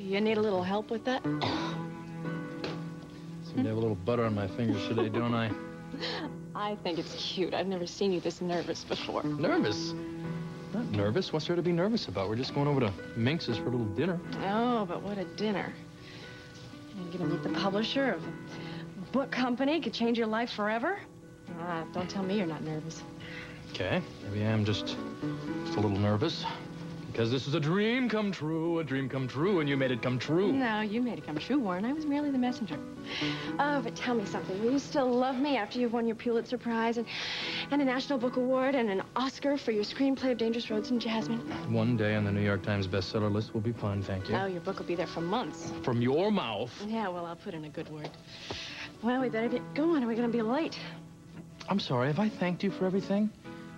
You need a little help with that? Seem to have a little butter on my fingers today, don't I? I think it's cute. I've never seen you this nervous before. Nervous? Not nervous. What's there to be nervous about? We're just going over to Minx's for a little dinner. Oh, but what a dinner. You're gonna meet the publisher of a book company. Could change your life forever. Don't tell me you're not nervous. Okay, maybe I am just a little nervous. Because this is a dream come true, and you made it come true. No, you made it come true, Warren. I was merely the messenger. Oh, but tell me something. Will you still love me after you've won your Pulitzer Prize and a National Book Award and an Oscar for your screenplay of Dangerous Roads and Jasmine? One day on the New York Times bestseller list will be fun, thank you. Oh, your book will be there for months. From your mouth. Yeah, well, I'll put in a good word. Well, we better get going or we're going to be late. I'm sorry, have I thanked you for everything?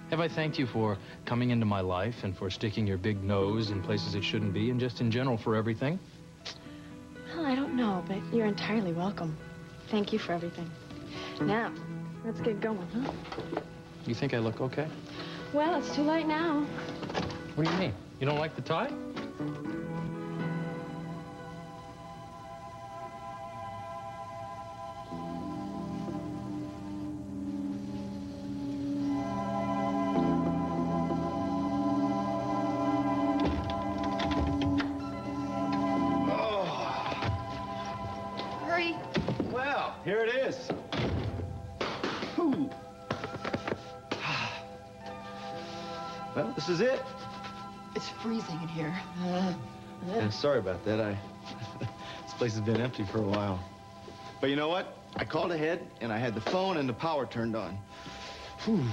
Have I thanked you for coming into my life and for sticking your big nose in places it shouldn't be and just in general for everything? Well, I don't know, but you're entirely welcome. Thank you for everything. Now, let's get going, huh? You think I look okay? Well, it's too late now. What do you mean? You don't like the tie? Here it is. Whew. Well, this is it. It's freezing in here. Yeah, sorry about that. This place has been empty for a while. But you know what? I called ahead, and I had the phone and the power turned on. Whew.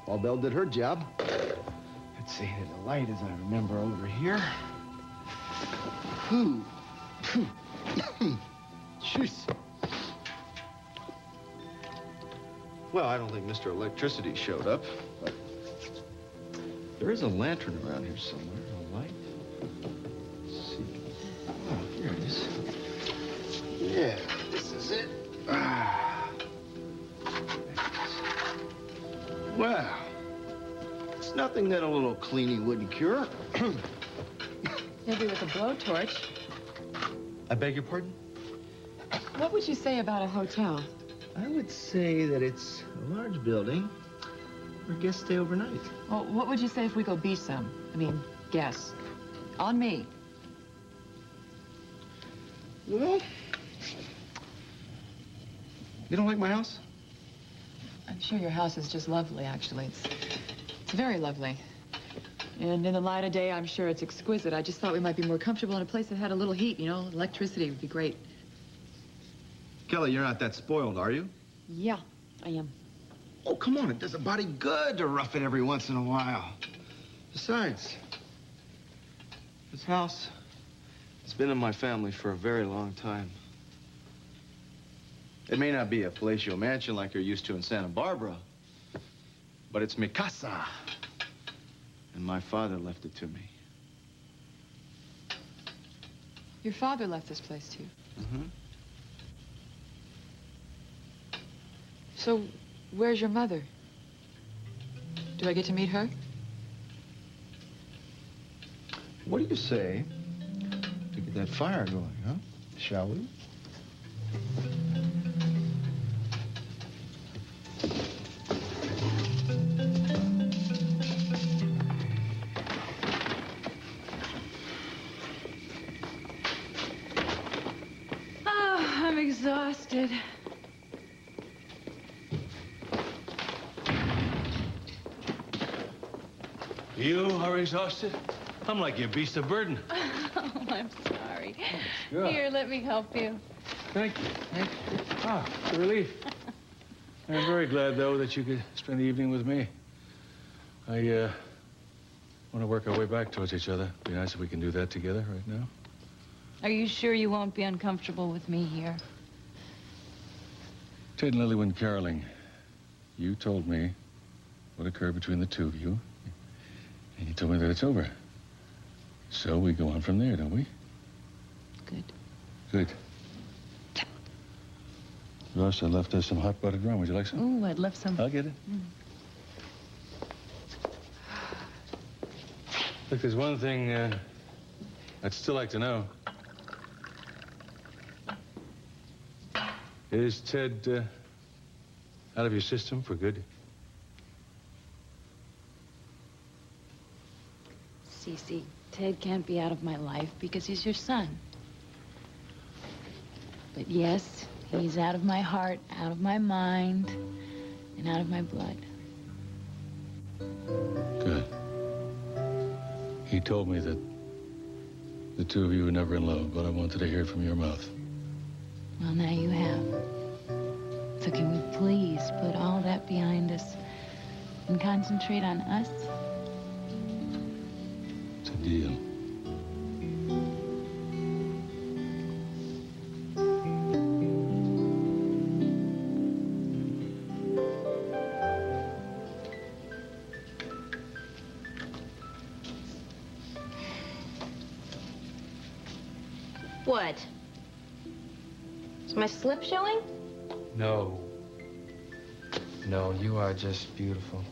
Well, Belle did her job. Let's see, there's a light, as I remember, over here. Jeez. Well, I don't think Mr. Electricity showed up, but there is a lantern around here somewhere, a light. Let's see. Oh, here it is. Yeah, this is it. Well. Nothing that a little cleaning wouldn't cure. Maybe with a blowtorch. I beg your pardon? What would you say about a hotel? I would say that it's a large building where guests stay overnight. Well, what would you say if we go be some? I mean, guests. On me. Well, you don't like my house? I'm sure your house is just lovely, actually. It's very lovely. And in the light of day, I'm sure it's exquisite. I just thought we might be more comfortable in a place that had a little heat, you know? Electricity would be great. Kelly, you're not that spoiled, are you? Yeah, I am. Oh, come on. It does a body good to rough it every once in a while. Besides, this house, it's been in my family for a very long time. It may not be a palatial mansion like you're used to in Santa Barbara, but it's mi casa. And my father left it to me. Your father left this place, too? Mm-hmm. So, where's your mother? Do I get to meet her? What do you say to get that fire going, huh? Shall we? I'm exhausted. You are exhausted? I'm like your beast of burden. Oh, I'm sorry. Sure. Here, let me help you. Thank you. Thank you. Ah, it's a relief. I'm very glad, though, that you could spend the evening with me. I want to work our way back towards each other. It'd be nice if we can do that together right now. Are you sure you won't be uncomfortable with me here? Ted and Lilly went caroling. You told me what occurred between the two of you, and you told me that it's over. So we go on from there, don't we? Good. Good. Ross, I left us some hot buttered rum. Would you like some? Ooh, I'd love some. I'll get it. Look, there's one thing I'd still like to know. Is Ted out of your system for good? Si Si, Ted can't be out of my life because he's your son. But yes, he's out of my heart, out of my mind, and out of my blood. Good. He told me that the two of you were never in love, but I wanted to hear it from your mouth. Well, now you have. So can we please put all that behind us and concentrate on us? It's a deal. What? Is my slip showing? No. No, you are just beautiful.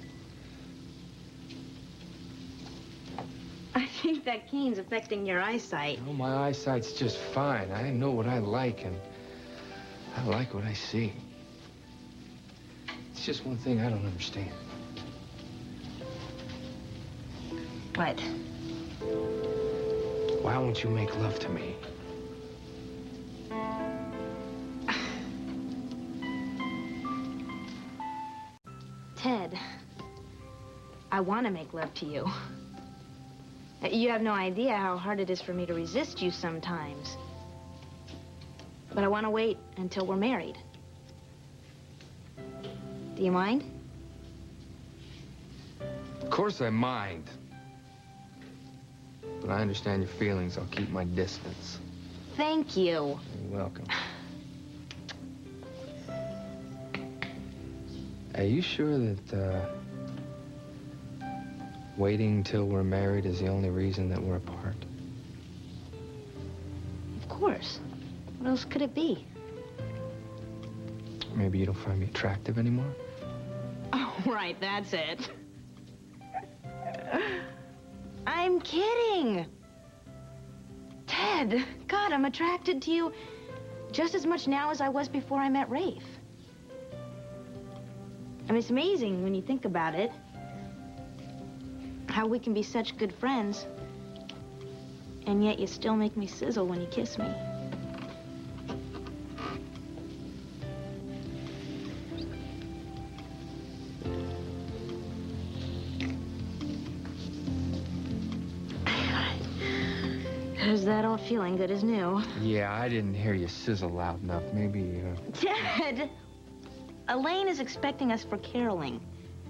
I think that cane's affecting your eyesight. No, my eyesight's just fine. I know what I like, and I like what I see. It's just one thing I don't understand. What? Why won't you make love to me? Ted, I want to make love to you. You have no idea how hard it is for me to resist you sometimes. But I want to wait until we're married. Do you mind? Of course I mind. But I understand your feelings. I'll keep my distance. Thank you. You're welcome. Are you sure that, waiting till we're married is the only reason that we're apart? Of course. What else could it be? Maybe you don't find me attractive anymore? Oh, right, that's it. I'm kidding. Ted, God, I'm attracted to you just as much now as I was before I met Rafe. I mean, it's amazing when you think about it, how we can be such good friends, and yet you still make me sizzle when you kiss me. Is that old feeling good as new? Yeah, I didn't hear you sizzle loud enough. Maybe, Ted! Elaine is expecting us for caroling.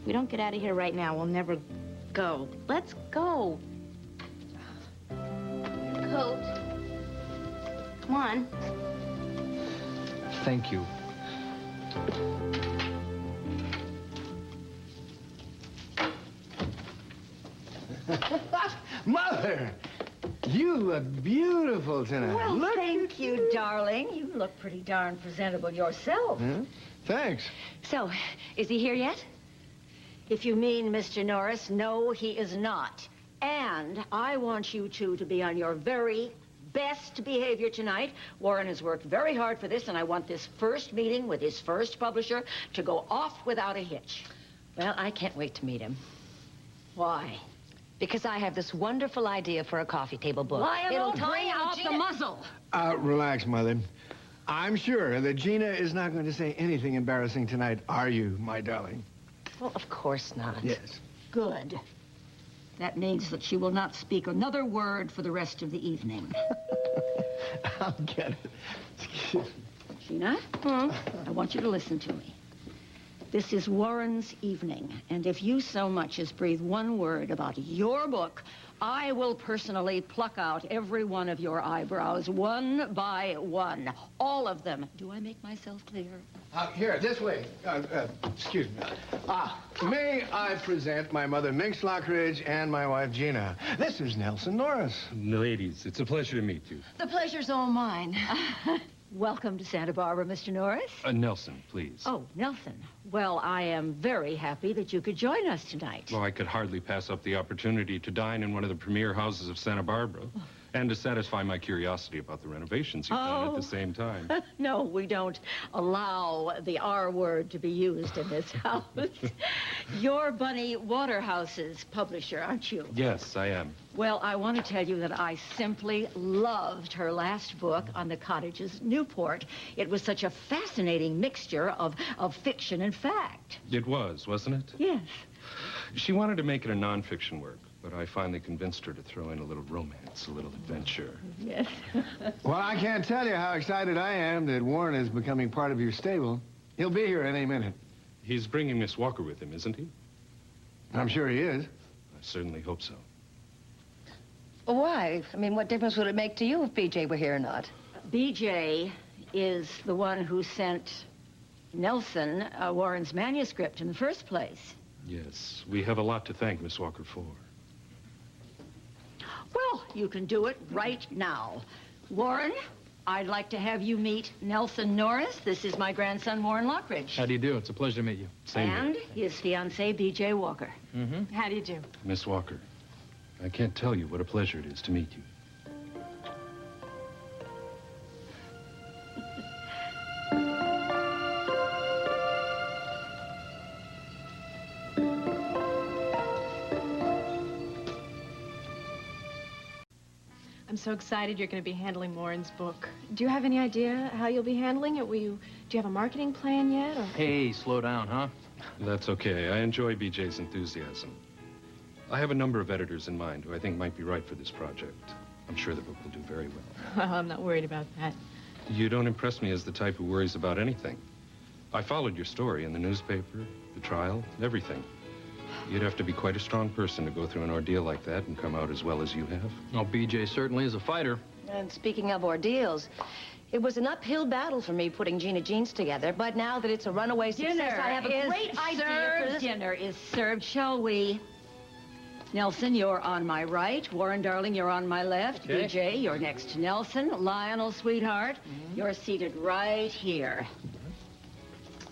If we don't get out of here right now, we'll never go. Let's go. Coat. Come on. Thank you. Mother, you look beautiful tonight. Well, look. thank you, darling. You look pretty darn presentable yourself. Thanks. So, is he here yet? If you mean Mr. Norris, no, he is not. And I want you two to be on your very best behavior tonight. Warren has worked very hard for this, and I want this first meeting with his first publisher to go off without a hitch. Well, I can't wait to meet him. Why? Because I have this wonderful idea for a coffee table book. It'll bring out the muzzle. Relax, Mother. I'm sure that Gina is not going to say anything embarrassing tonight, are you, my darling? Well, of course not. Yes. Good. That means that she will not speak another word for the rest of the evening. I'll get it. Excuse me. Gina, I want you to listen to me. This is Warren's evening, and if you so much as breathe one word about your book, I will personally pluck out every one of your eyebrows, one by one. All of them. Do I make myself clear? Here, this way. Excuse me. May I present my mother, Minx Lockridge, and my wife, Gina. This is Nelson Norris. Ladies, it's a pleasure to meet you. The pleasure's all mine. Welcome to Santa Barbara, Mr. Norris. Nelson, please. Oh, Nelson. Well, I am very happy that you could join us tonight. Well, I could hardly pass up the opportunity to dine in one of the premier houses of Santa Barbara and to satisfy my curiosity about the renovations you've done at the same time. No, we don't allow the R word to be used in this house. You're Bunny Waterhouse's publisher, aren't you? Yes, I am. Well, I want to tell you that I simply loved her last book on the cottages Newport. It was such a fascinating mixture of fiction and fact. It was, wasn't it? Yes. She wanted to make it a nonfiction work, but I finally convinced her to throw in a little romance, a little adventure. Yes. Well, I can't tell you how excited I am that Warren is becoming part of your stable. He'll be here any minute. He's bringing Miss Walker with him, isn't he? I'm sure he is. I certainly hope so. Why? I mean, what difference would it make to you if BJ were here or not? BJ is the one who sent Nelson Warren's manuscript in the first place. Yes, we have a lot to thank Miss Walker for. Well, you can do it right now. Warren, I'd like to have you meet Nelson Norris. This is my grandson, Warren Lockridge. How do you do? It's a pleasure to meet you. Same and here. his fiancée, B.J. Walker. Mm-hmm. How do you do? Miss Walker, I can't tell you what a pleasure it is to meet you. I'm so excited you're going to be handling Warren's book. Do you have any idea how you'll be handling it? Do you have a marketing plan yet? Or... Hey, slow down, huh? That's okay. I enjoy BJ's enthusiasm. I have a number of editors in mind who I think might be right for this project. I'm sure the book will do very well. Well, I'm not worried about that. You don't impress me as the type who worries about anything. I followed your story in the newspaper, the trial, everything. You'd have to be quite a strong person to go through an ordeal like that and come out as well as you have. Oh, BJ certainly is a fighter. And speaking of ordeals, it was an uphill battle for me putting Gina Jeans together, but now that it's a runaway success, I have a great idea for this. Dinner is served, shall we? Nelson, you're on my right. Warren, darling, you're on my left. Okay. BJ, you're next to Nelson. Lionel, sweetheart, you're seated right here.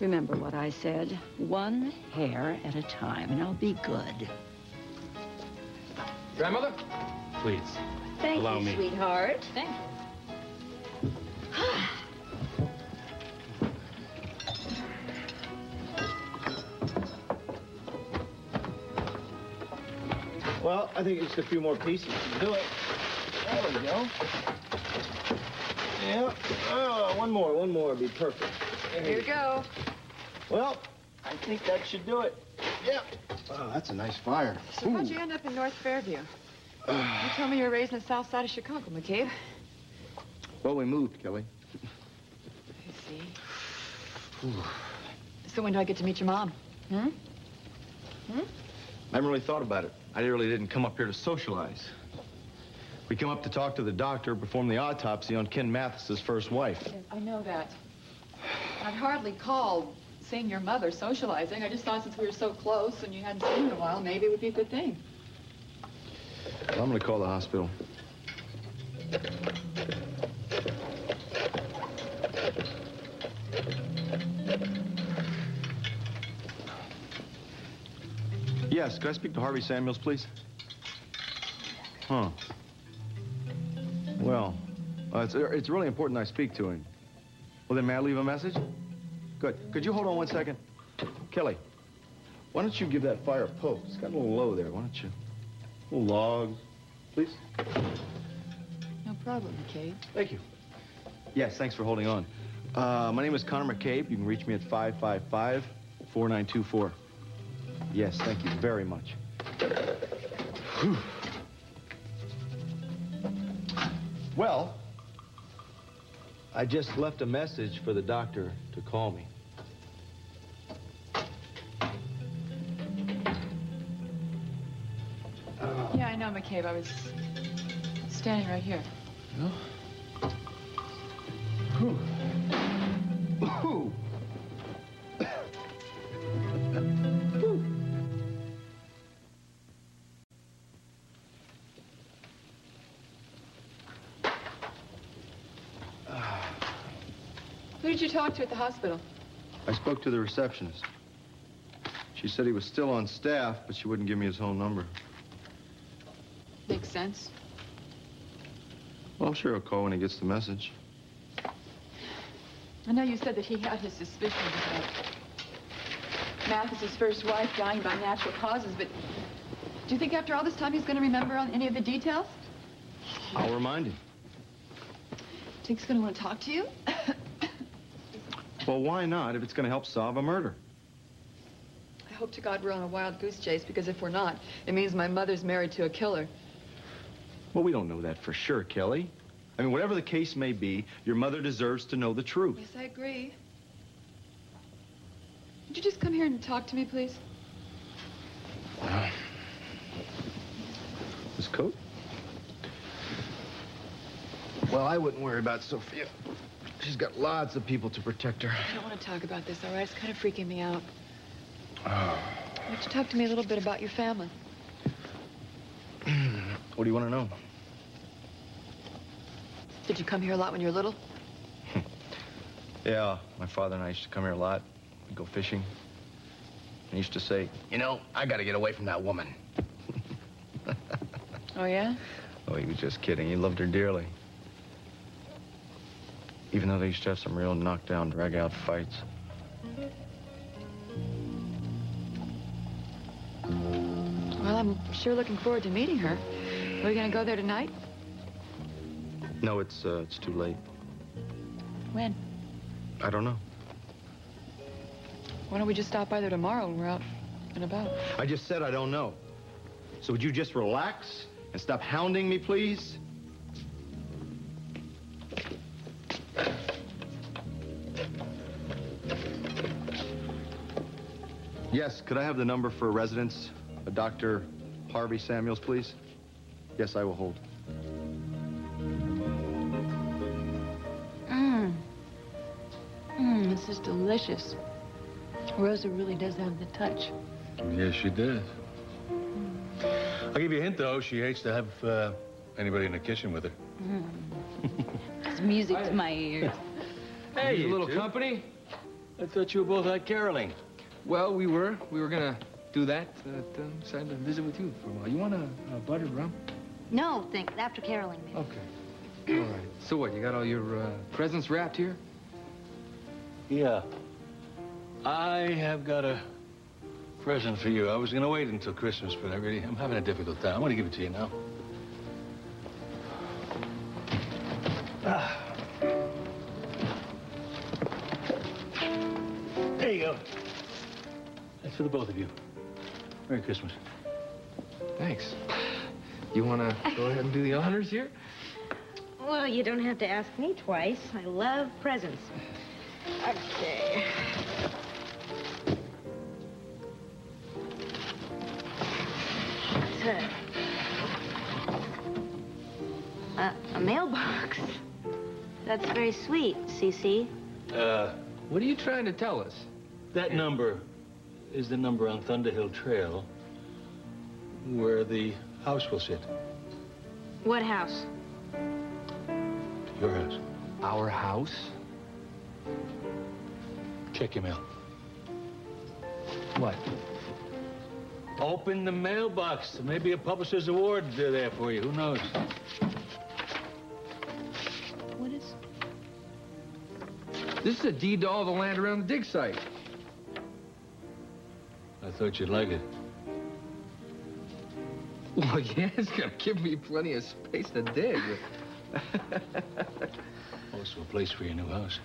Remember what I said. One hair at a time, and I'll be good. Grandmother? Please, Thank allow you, me. sweetheart. Thank you. Well, I think just a few more pieces to do it. There we go. Yeah. Oh, one more would be perfect. Here you go. Well, I think that should do it. Yep. Wow, that's a nice fire. So how'd you end up in North Fairview? You told me you were raised in the south side of Chicago, Mackabe. Well, we moved, Kelly. I see. So when do I get to meet your mom? I haven't really thought about it. I really didn't come up here to socialize. We came up to talk to the doctor, perform the autopsy on Ken Mathis's first wife. Yes, I know that. I'd hardly call seeing your mother socializing. I just thought since we were so close and you hadn't seen her in a while, maybe it would be a good thing. Well, I'm going to call the hospital. Yes, could I speak to Harvey Samuels, please? Huh. Well, it's really important I speak to him. Well, then may I leave a message? Good. Could you hold on one second? Kelly, why don't you give that fire a poke? It's got a little low there, why don't you? A little log, please. No problem, Mackabe. Thank you. Yes, thanks for holding on. My name is Connor Mackейб. You can reach me at 555-4924. Yes, thank you very much. Whew. Well, I just left a message for the doctor to call me. Yeah, I know, Mackabe. I was standing right here. No? Whew. Whew. Who did you talk to at the hospital? I spoke to the receptionist. She said he was still on staff, but she wouldn't give me his home number. Makes sense. Well, I'm sure he'll call when he gets the message. I know you said that he had his suspicions about Mathis's first wife dying by natural causes, but do you think after all this time he's going to remember on any of the details? I'll remind him. Do you think he's going to want to talk to you? Well, why not if it's going to help solve a murder? I hope to God we're on a wild goose chase, because if we're not, it means my mother's married to a killer. Well, we don't know that for sure, Kelly. I mean, whatever the case may be, your mother deserves to know the truth. Yes, I agree. Would you just come here and talk to me, please? This coat? Well, I wouldn't worry about Sophia. She's got lots of people to protect her. I don't want to talk about this, all right? It's kind of freaking me out. Oh. Why don't you talk to me a little bit about your family? What do you want to know? Did you come here a lot when you were little? Yeah, my father and I used to come here a lot. We'd go fishing. He used to say, you know, I got to get away from that woman. Oh, yeah? Oh, he was just kidding. He loved her dearly. Even though they used to have some real knockdown, drag-out fights. Well, I'm sure looking forward to meeting her. Are we going to go there tonight? No, it's too late. When? I don't know. Why don't we just stop by there tomorrow when we're out and about? I just said I don't know. So would you just relax and stop hounding me, please? Yes, could I have the number for residence? Dr. Harvey Samuels, please? Yes, I will hold. This is delicious. Rosa really does have the touch. Yes, she does. I'll give you a hint, though. She hates to have anybody in the kitchen with her. It's music to my ears. Hey, You you little two? company. I thought you were both out caroling. Well, we were gonna do that, but decided to visit with you for a while. You want a buttered rum? No, thanks. After caroling, maybe. Okay. All right. So what, you got all your presents wrapped here? Yeah. I have got a present for you. I was going to wait until Christmas, but I'm having a difficult time. I'm going to give it to you now. There you go. That's for the both of you. Merry Christmas. Thanks. You want to go ahead and do the honors here? Well, you don't have to ask me twice. I love presents. Okay. A mailbox. That's very sweet, Cece. What are you trying to tell us? That number is the number on Thunderhill Trail where the house will sit. What house? Your house. Our house? Check your mail. What? Open the mailbox. There may be a publisher's award there for you. Who knows? What is... This is a deed to all the land around the dig site. I thought you'd like it. Well, yeah, it's gonna give me plenty of space to dig. Also a place for your new house.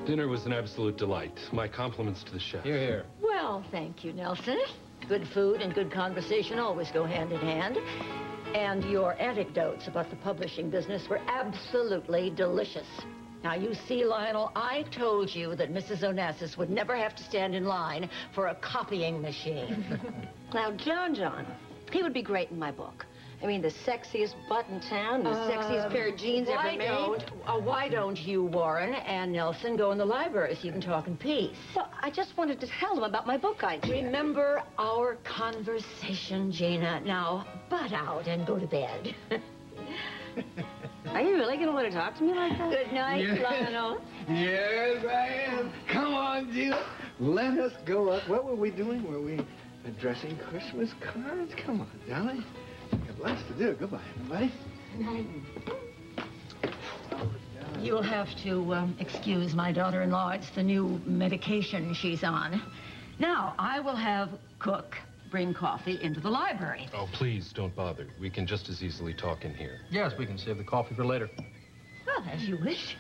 Dinner was an absolute delight. My compliments to the chef. Here, here. Well, thank you, Nelson. Good food and good conversation always go hand in hand. And your anecdotes about the publishing business were absolutely delicious. Now, you see, Lionel, I told you that Mrs. Onassis would never have to stand in line for a copying machine. Now, John, he would be great in my book. I mean, the sexiest butt in town, the sexiest pair of jeans ever made. Why don't you, Warren and Nelson, go in the library so you can talk in peace? Well, I just wanted to tell them about my book idea. Remember our conversation, Gina. Now, butt out and go to bed. Are you really going to want to talk to me like that? Good night, Lionel. Yes, I am. Come on, Gina. Let us go up. What were we doing? Were we addressing Christmas cards? Come on, darling. We have lots to do. Goodbye, everybody. You'll have to excuse my daughter-in-law. It's the new medication she's on. Now, I will have Cook bring coffee into the library. Oh, please don't bother. We can just as easily talk in here. Yes, we can save the coffee for later. Well, as you wish.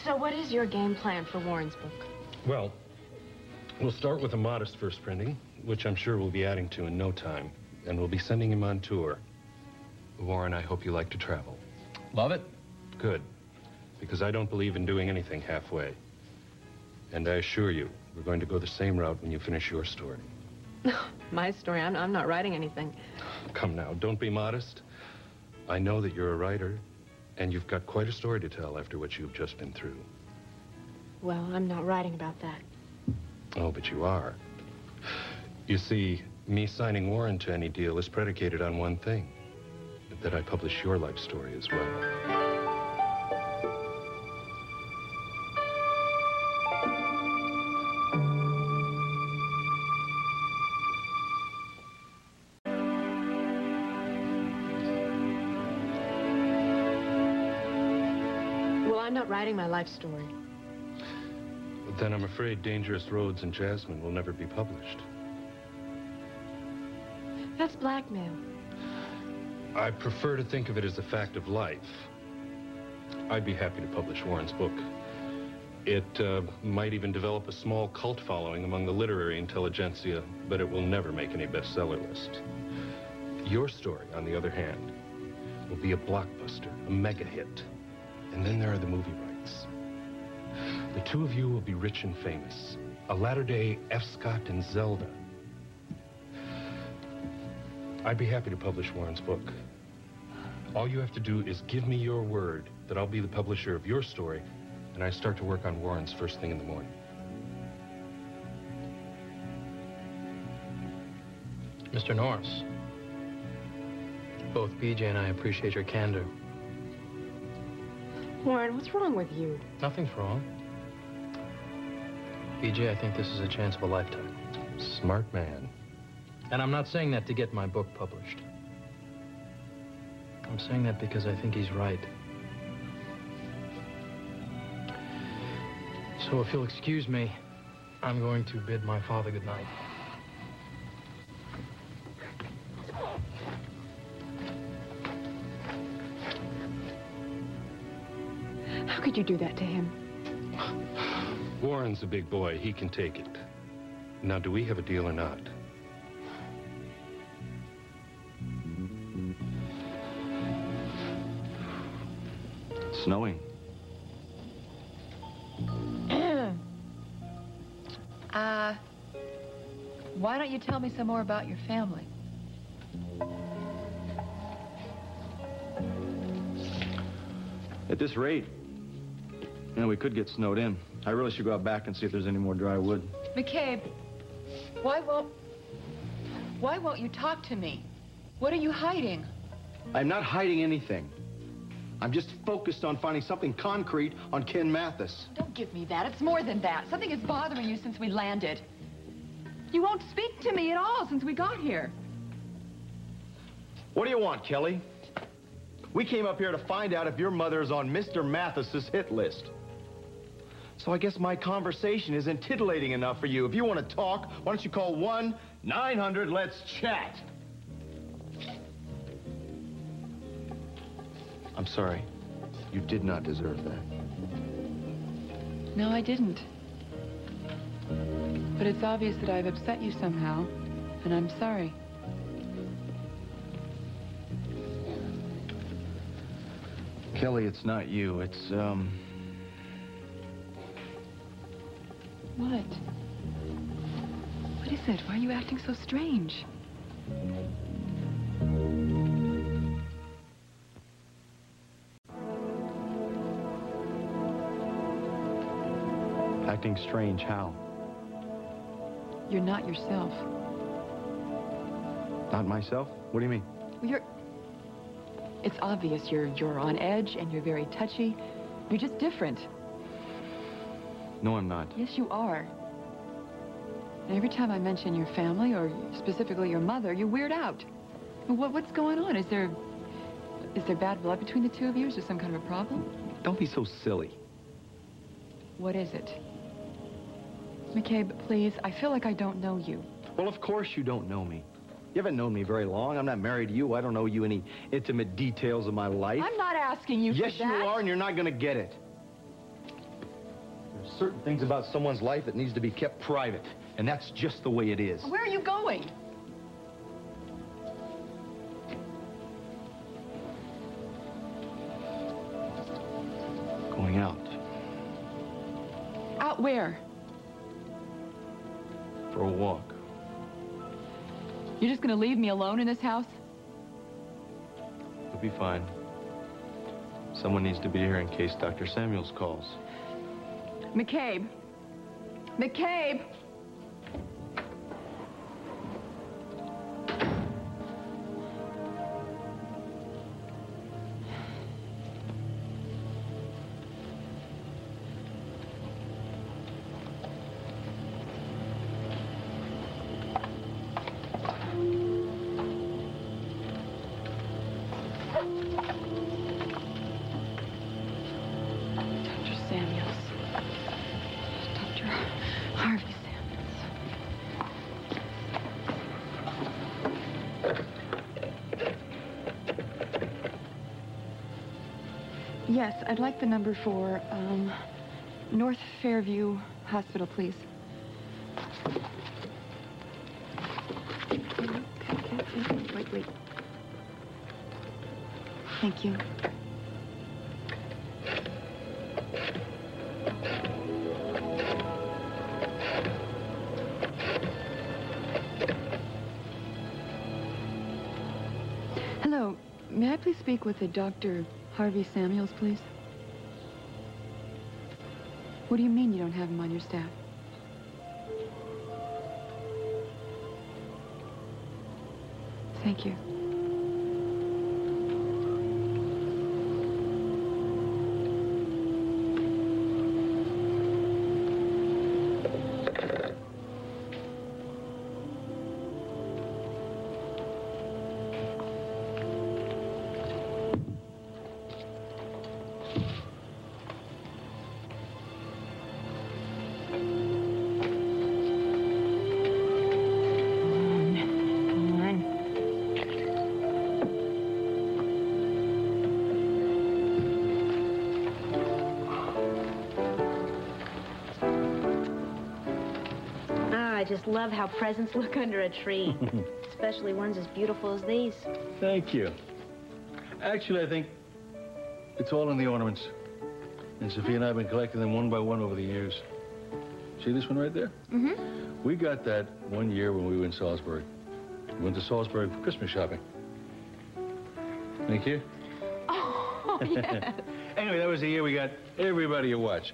So what is your game plan for Warren's book? Well, we'll start with a modest first printing, which I'm sure we'll be adding to in no time, and we'll be sending him on tour. Warren, I hope you like to travel. Love it. Good, because I don't believe in doing anything halfway. And I assure you, we're going to go the same route when you finish your story. My story? I'm not writing anything. Come now, don't be modest. I know that you're a writer, and you've got quite a story to tell after what you've just been through. Well, I'm not writing about that. Oh, but you are. You see, me signing Warren to any deal is predicated on one thing, that I publish your life story as well. Well, I'm not writing my life story. But then I'm afraid Dangerous Roads and Jasmine will never be published. That's blackmail. I prefer to think of it as a fact of life. I'd be happy to publish Warren's book. It might even develop a small cult following among the literary intelligentsia, but it will never make any bestseller list. Your story, on the other hand, will be a blockbuster, a mega hit. And then there are the movie rights. The two of you will be rich and famous, a latter-day F. Scott and Zelda. I'd be happy to publish Warren's book. All you have to do is give me your word that I'll be the publisher of your story, and I start to work on Warren's first thing in the morning. Mr. Norris, both BJ and I appreciate your candor. Warren, what's wrong with you? Nothing's wrong. BJ, I think this is a chance of a lifetime. Smart man. And I'm not saying that to get my book published. I'm saying that because I think he's right. So if you'll excuse me, I'm going to bid my father good night. How could you do that to him? Warren's a big boy. He can take it. Now, do we have a deal or not? It's snowing. Why don't you tell me some more about your family? At this rate, we could get snowed in. I really should go out back and see if there's any more dry wood. Mackabe, why won't you talk to me? What are you hiding? I'm not hiding anything. I'm just focused on finding something concrete on Ken Mathis. Don't give me that. It's more than that. Something is bothering you since we landed. You won't speak to me at all since we got here. What do you want, Kelly? We came up here to find out if your mother is on Mr. Mathis's hit list. So I guess my conversation isn't titillating enough for you. If you want to talk, why don't you call 1-900-LETS-CHAT. I'm sorry. You did not deserve that. No, I didn't. But it's obvious that I've upset you somehow, and I'm sorry. Kelly, it's not you. It's, What? What is it? Why are you acting so strange? strange. How? You're not yourself. Not myself? What do you mean? Well, it's obvious you're on edge and you're very touchy. You're just different. No, I'm not. Yes, you are. And every time I mention your family, or specifically your mother, you weird out. What's going on? Is there bad blood between the two of you? Is there some kind of a problem? Don't be so silly. What is it? Mackabe, please, I feel like I don't know you. Well, of course you don't know me. You haven't known me very long. I'm not married to you. I don't know you any intimate details of my life. I'm not asking you for that. Yes, you are, and you're not going to get it. There's certain things about someone's life that needs to be kept private, and that's just the way it is. Where are you going? Going out. Out where? For a walk. You're just gonna leave me alone in this house? You'll be fine. Someone needs to be here in case Dr. Samuels calls. McCabe. McCabe! Yes, I'd like the number for, North Fairview Hospital, please. Wait. Thank you. Hello, may I please speak with the Dr. Harvey Samuels, please? What do you mean you don't have him on your staff? Thank you. I just love how presents look under a tree, especially ones as beautiful as these. Thank you. Actually, I think it's all in the ornaments. And Sophia and I have been collecting them one by one over the years. See this one right there? Mm-hmm. We got that one year when we were in Salzburg. We went to Salzburg for Christmas shopping. Thank you. Oh, yes. Anyway, that was the year we got everybody a watch.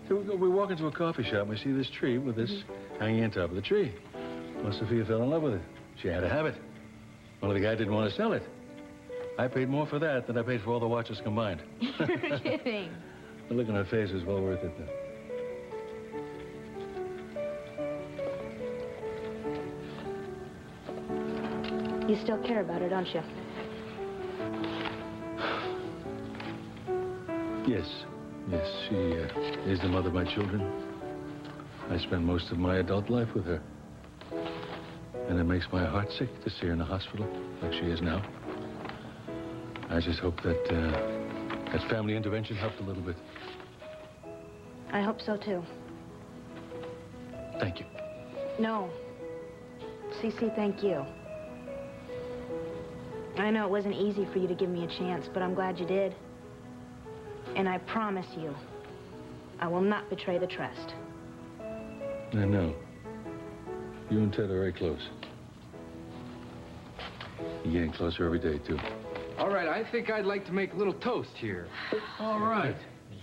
So we walk into a coffee shop and we see this tree with this hanging on top of the tree. Well, Sophia fell in love with it. She had to have it. Only the guy didn't want to sell it. I paid more for that than I paid for all the watches combined. You're kidding. The look on her face was well worth it, though. You still care about her, don't you? Yes. Yes, she is the mother of my children. I spent most of my adult life with her. And it makes my heart sick to see her in a hospital like she is now. I just hope that that family intervention helped a little bit. I hope so, too. Thank you. No. CC, thank you. I know it wasn't easy for you to give me a chance, but I'm glad you did. And I promise you, I will not betray the trust. I know. You and Ted are very close. You're getting closer every day, too. All right, I think I'd like to make a little toast here. All right.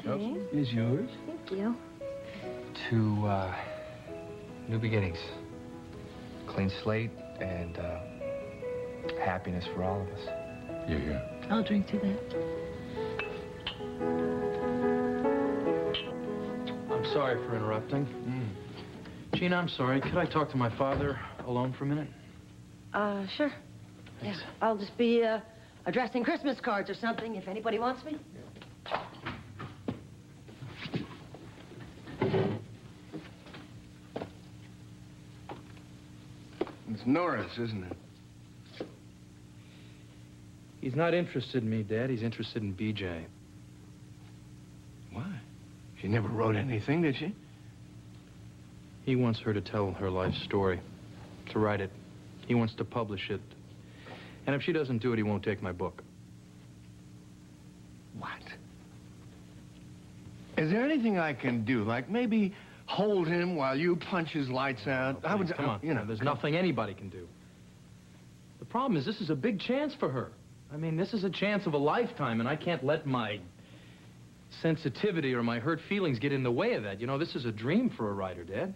Okay. Is yours. Thank you. to new beginnings. Clean slate and happiness for all of us. Yeah. I'll drink to that. I'm sorry for interrupting. Gina, I'm sorry. Could I talk to my father alone for a minute? Sure. Thanks. Yeah, I'll just be addressing Christmas cards or something if anybody wants me. It's Norris, isn't it? He's not interested in me, Dad. He's interested in B Jay. Why? She never wrote anything, did she? He wants her to tell her life story, to write it. He wants to publish it. And if she doesn't do it, he won't take my book. What? Is there anything I can do? Like maybe hold him while you punch his lights out? Oh, please, come on. You know, there's nothing anybody can do. The problem is this is a big chance for her. I mean, this is a chance of a lifetime, and I can't let my sensitivity or my hurt feelings get in the way of that. You know, this is a dream for a writer, Dad.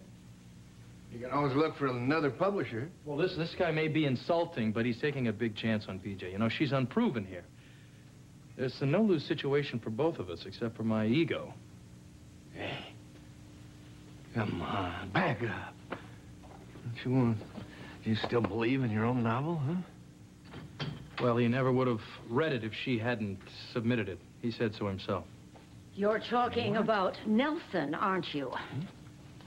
You can always look for another publisher. Well, this guy may be insulting, but he's taking a big chance on BJ. You know, she's unproven here. It's a no-lose situation for both of us, except for my ego. Hey, come on, back up. Do you still believe in your own novel, huh? Well, he never would have read it if she hadn't submitted it. He said so himself. You're talking about Nelson, aren't you?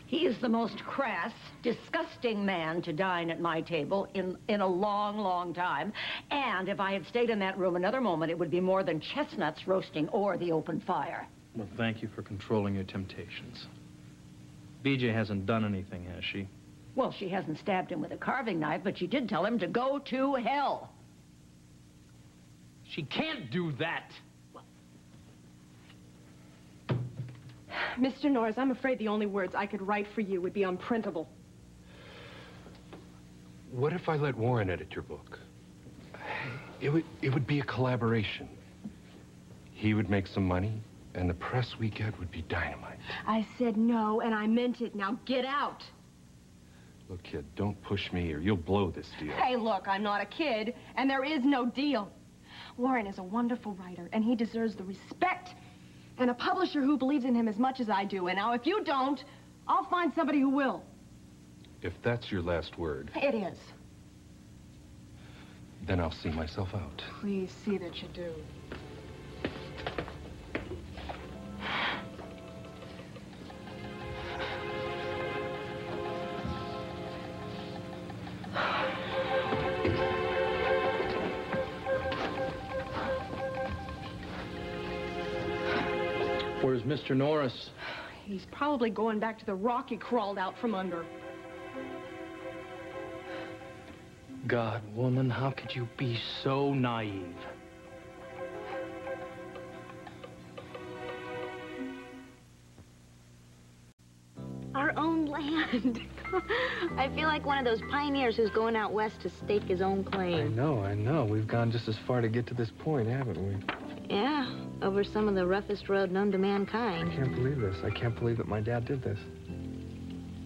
He is the most crass, disgusting man to dine at my table in a long, long time. And if I had stayed in that room another moment, it would be more than chestnuts roasting or the open fire. Well, thank you for controlling your temptations. BJ hasn't done anything, has she? Well, she hasn't stabbed him with a carving knife, but she did tell him to go to hell. She can't do that. Mr. Norris, I'm afraid the only words I could write for you would be unprintable. What if I let Warren edit your book? It would be a collaboration. He would make some money, and the press we get would be dynamite. I said no, and I meant it. Now get out. Look, kid, don't push me or you'll blow this deal. Hey, look, I'm not a kid, and there is no deal. Warren is a wonderful writer, and he deserves the respect and a publisher who believes in him as much as I do. And now, if you don't, I'll find somebody who will. If that's your last word, It is. then I'll see myself out. Please see that you do. Where's Mr. Norris? He's probably going back to the rock he crawled out from under. God, woman, how could you be so naive? Our own land. I feel like one of those pioneers who's going out west to stake his own claim. I know. We've gone just as far to get to this point, haven't we? Yeah, over some of the roughest road known to I mankind. can't believe this. I can't believe that my dad did this.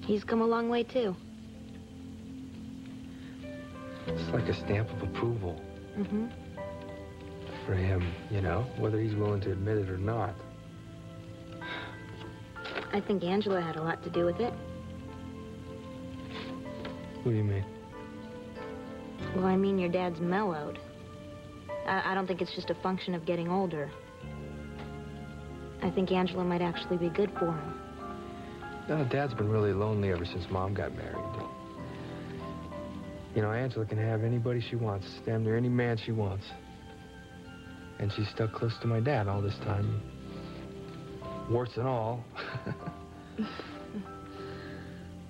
He's come a long way, too. It's like a stamp of approval Mm-hmm. for him, you know, whether he's willing to admit it or not. I think Angela had a lot to do with it. What do you mean? Well, I mean, your dad's mellowed. I don't think it's just a function of getting older. I think Angela might actually be good for him. No, Dad's been really lonely ever since Mom got married. You know, Angela can have anybody she wants, damn near any man she wants. And she's stuck close to my dad all this time. Warts and all.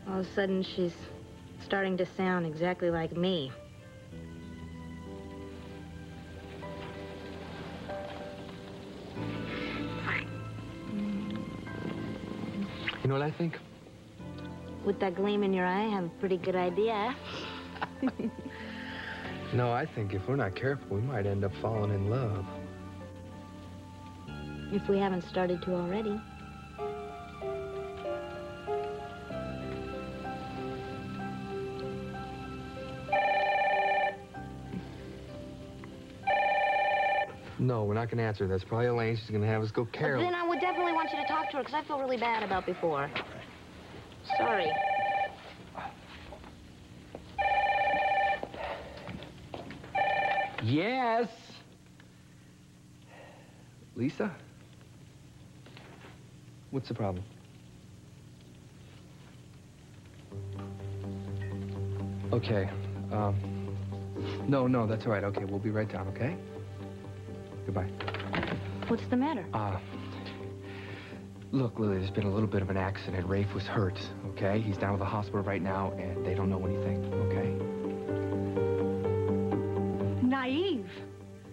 All of a sudden, she's starting to sound exactly like me. You know what I think? With that gleam in your eye, I have a pretty good idea. No, I think if we're not careful, we might end up falling in love. If we haven't started to already. No, we're not going to answer. That's probably Elaine. She's going to have us go carol. Then I would definitely want you to talk to her, because I feel really bad about before. Sorry. Yes. Lisa? What's the problem? Okay. No, that's all right. Okay, we'll be right down, okay? Goodbye. What's the matter? Look, Lily, there's been a little bit of an accident. Rafe was hurt, okay? He's down at the hospital right now, and they don't know anything, okay? Naive.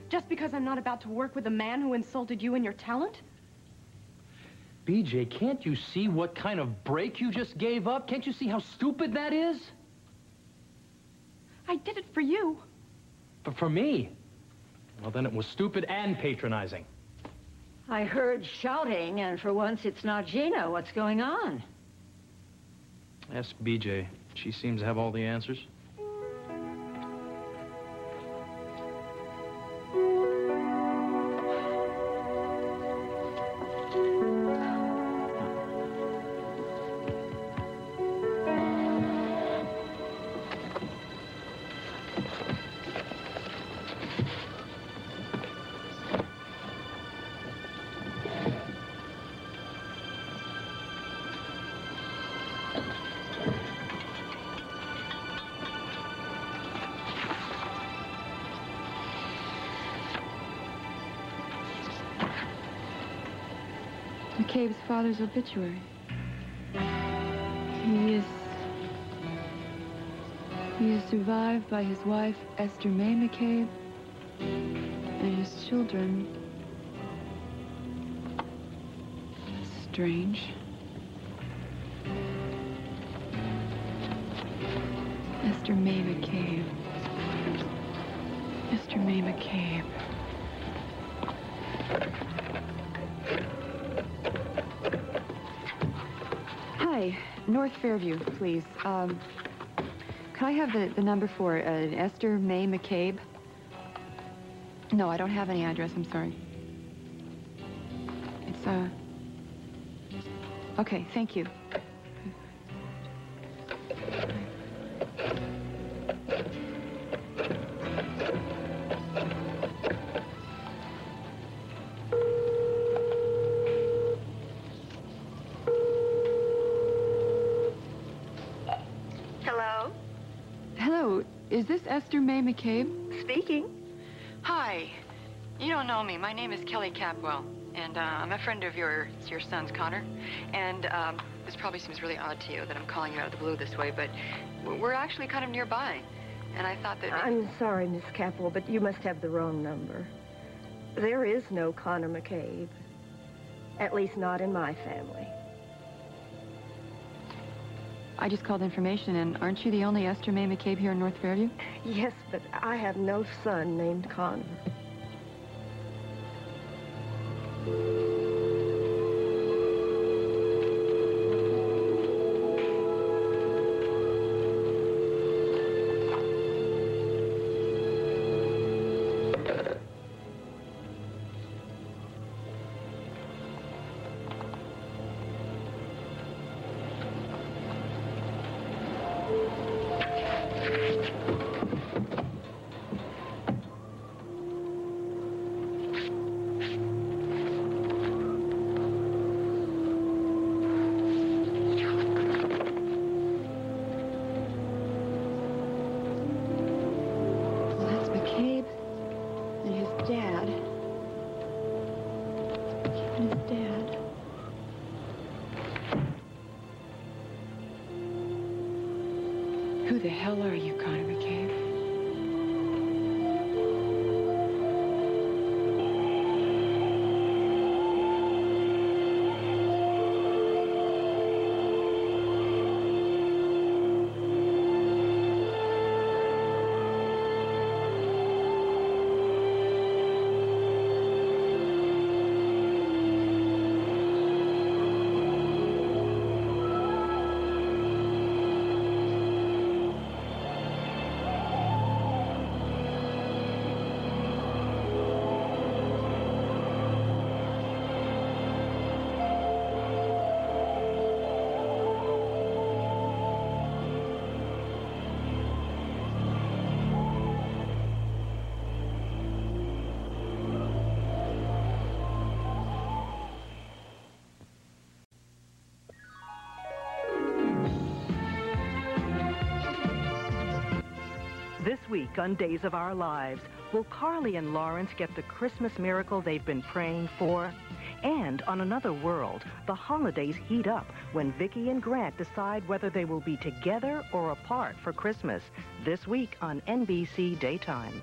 Just because I'm not about to work with a man who insulted you and your talent? BJ, can't you see what kind of break you just gave up? Can't you see how stupid that is? I did it for you. But for me? Well, then it was stupid and patronizing. I heard shouting, and for once it's not Gina. What's going on? Ask BJ. She seems to have all the answers. McCabe's father's obituary. He is survived by his wife, Esther May McCabe, and his children. Strange. Esther May McCabe. Esther May McCabe. Hi, North Fairview, please. Can I have the number for Esther May McCabe? No, I don't have any address, I'm sorry. It's, okay, thank you. Is this Esther May McCabe? Speaking. Hi. You don't know me. My name is Kelly Capwell, and I'm a friend of your son's, Connor. And this probably seems really odd to you that I'm calling you out of the blue this way, but we're actually kind of nearby. And I thought that... I'm sorry, Miss Capwell, but you must have the wrong number. There is no Connor McCabe. At least not in my family. I just called information, and aren't you the only Esther May McCabe here in North Fairview? Yes, but I have no son named Conner. Who the hell are you, Connor McCabe? This week on Days of Our Lives, will Carly and Lawrence get the Christmas miracle they've been praying for? And on another world, the holidays heat up when Vicki and Grant decide whether they will be together or apart for Christmas. This week on NBC Daytime.